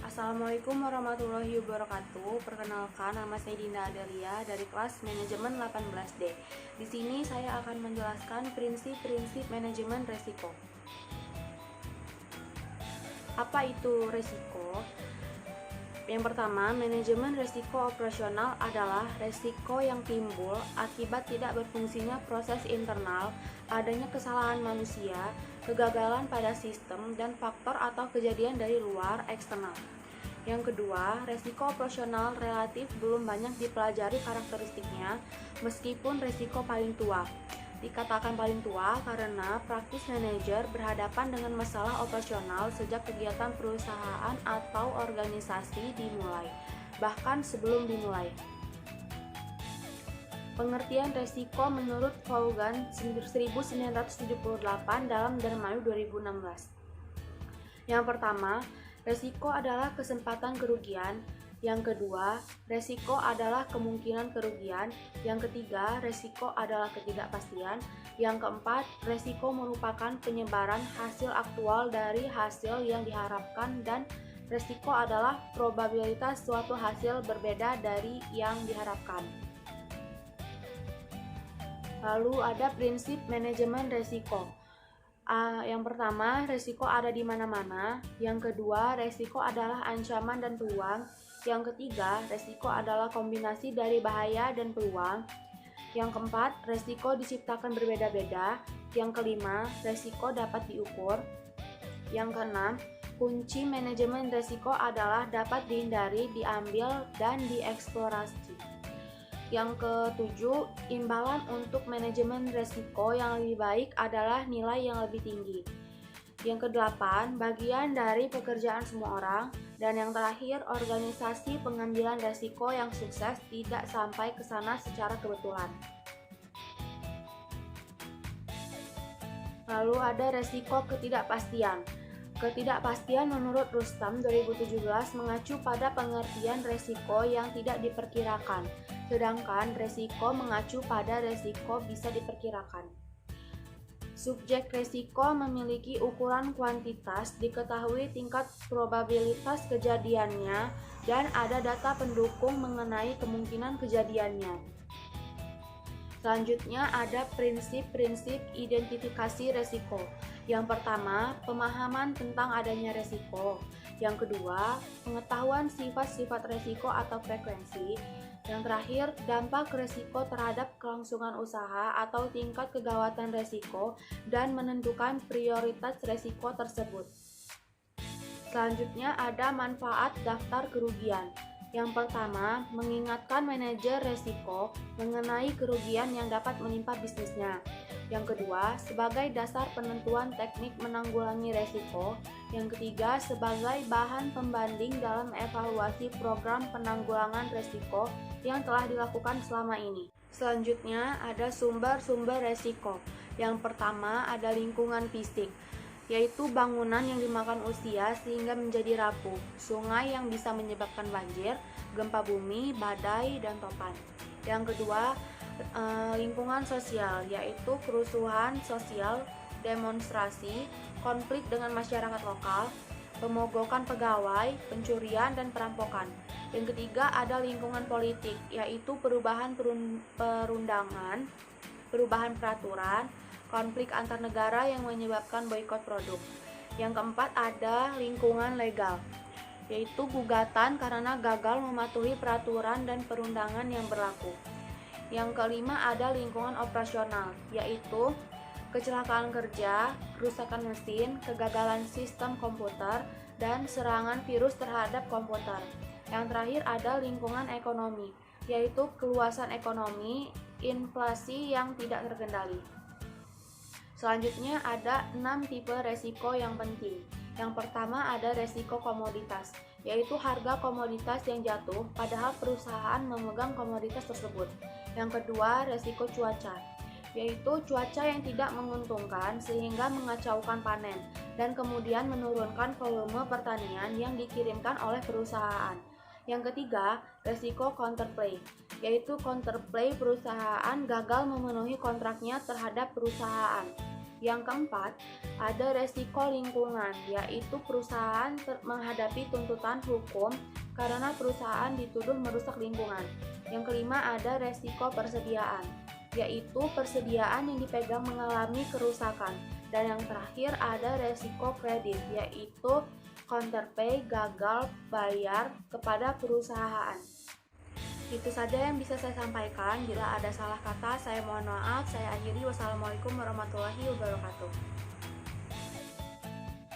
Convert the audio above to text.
Assalamualaikum warahmatullahi wabarakatuh. Perkenalkan, nama saya Dinda Adelia dari kelas manajemen 18D. Di sini saya akan menjelaskan prinsip-prinsip manajemen resiko. Apa itu resiko? Yang pertama, manajemen resiko operasional adalah resiko yang timbul akibat tidak berfungsinya proses internal, adanya kesalahan manusia, kegagalan pada sistem, dan faktor atau kejadian dari luar eksternal. Yang kedua, resiko operasional relatif belum banyak dipelajari karakteristiknya, meskipun resiko paling tua. Dikatakan paling tua karena praktis manajer berhadapan dengan masalah operasional sejak kegiatan perusahaan atau organisasi dimulai, bahkan sebelum dimulai. Pengertian resiko menurut Vaughan 1978 dalam Dermayu 2016. Yang pertama, resiko adalah kesempatan kerugian. Yang kedua, resiko adalah kemungkinan kerugian. Yang ketiga, resiko adalah ketidakpastian. Yang keempat, resiko merupakan penyebaran hasil aktual dari hasil yang diharapkan, dan resiko adalah probabilitas suatu hasil berbeda dari yang diharapkan. Lalu ada prinsip manajemen resiko. Yang pertama, resiko ada di mana-mana. Yang kedua, resiko adalah ancaman dan peluang. Yang ketiga, resiko adalah kombinasi dari bahaya dan peluang. Yang keempat, resiko diciptakan berbeda-beda. Yang kelima, resiko dapat diukur. Yang keenam, kunci manajemen resiko adalah dapat dihindari, diambil, dan dieksplorasi. Yang ketujuh, imbalan untuk manajemen resiko yang lebih baik adalah nilai yang lebih tinggi. Yang kedelapan, bagian dari pekerjaan semua orang. Dan yang terakhir, organisasi pengambilan resiko yang sukses tidak sampai ke sana secara kebetulan. Lalu ada resiko ketidakpastian. Ketidakpastian menurut Rustam 2017 mengacu pada pengertian resiko yang tidak diperkirakan, sedangkan resiko mengacu pada resiko bisa diperkirakan. Subjek resiko memiliki ukuran kuantitas, diketahui tingkat probabilitas kejadiannya, dan ada data pendukung mengenai kemungkinan kejadiannya. Selanjutnya ada prinsip-prinsip identifikasi resiko. Yang pertama, pemahaman tentang adanya resiko. Yang kedua, pengetahuan sifat-sifat resiko atau frekuensi. Yang terakhir, dampak resiko terhadap kelangsungan usaha atau tingkat kegawatan resiko, dan menentukan prioritas resiko tersebut. Selanjutnya ada manfaat daftar kerugian. Yang pertama, mengingatkan manajer resiko mengenai kerugian yang dapat menimpa bisnisnya. Yang kedua, sebagai dasar penentuan teknik menanggulangi resiko. Yang ketiga, sebagai bahan pembanding dalam evaluasi program penanggulangan resiko yang telah dilakukan selama ini. Selanjutnya ada sumber-sumber resiko. Yang pertama ada lingkungan fisik, yaitu bangunan yang dimakan usia sehingga menjadi rapuh, sungai yang bisa menyebabkan banjir, gempa bumi, badai, dan topan. Yang kedua, lingkungan sosial, yaitu kerusuhan sosial, demonstrasi, konflik dengan masyarakat lokal, pemogokan pegawai, pencurian, dan perampokan. Yang ketiga ada lingkungan politik, yaitu perubahan perundangan, perubahan peraturan, konflik antar negara yang menyebabkan boikot produk. Yang keempat ada lingkungan legal, yaitu gugatan karena gagal mematuhi peraturan dan perundangan yang berlaku. Yang kelima ada lingkungan operasional, yaitu kecelakaan kerja, kerusakan mesin, kegagalan sistem komputer, dan serangan virus terhadap komputer. Yang terakhir ada lingkungan ekonomi, yaitu keluasan ekonomi, inflasi yang tidak terkendali. Selanjutnya ada 6 tipe resiko yang penting. Yang pertama ada resiko komoditas, yaitu harga komoditas yang jatuh padahal perusahaan memegang komoditas tersebut. Yang kedua, resiko cuaca, yaitu cuaca yang tidak menguntungkan sehingga mengacaukan panen dan kemudian menurunkan volume pertanian yang dikirimkan oleh perusahaan. Yang ketiga, resiko counterplay, yaitu counterplay perusahaan gagal memenuhi kontraknya terhadap perusahaan. Yang keempat, ada resiko lingkungan, yaitu perusahaan menghadapi tuntutan hukum karena perusahaan dituduh merusak lingkungan. Yang kelima, ada resiko persediaan, yaitu persediaan yang dipegang mengalami kerusakan. Dan yang terakhir, ada resiko kredit, yaitu counterpay, gagal bayar kepada perusahaan. Itu saja yang bisa saya sampaikan. Bila ada salah kata, saya mohon maaf. Saya akhiri. Wassalamualaikum warahmatullahi wabarakatuh.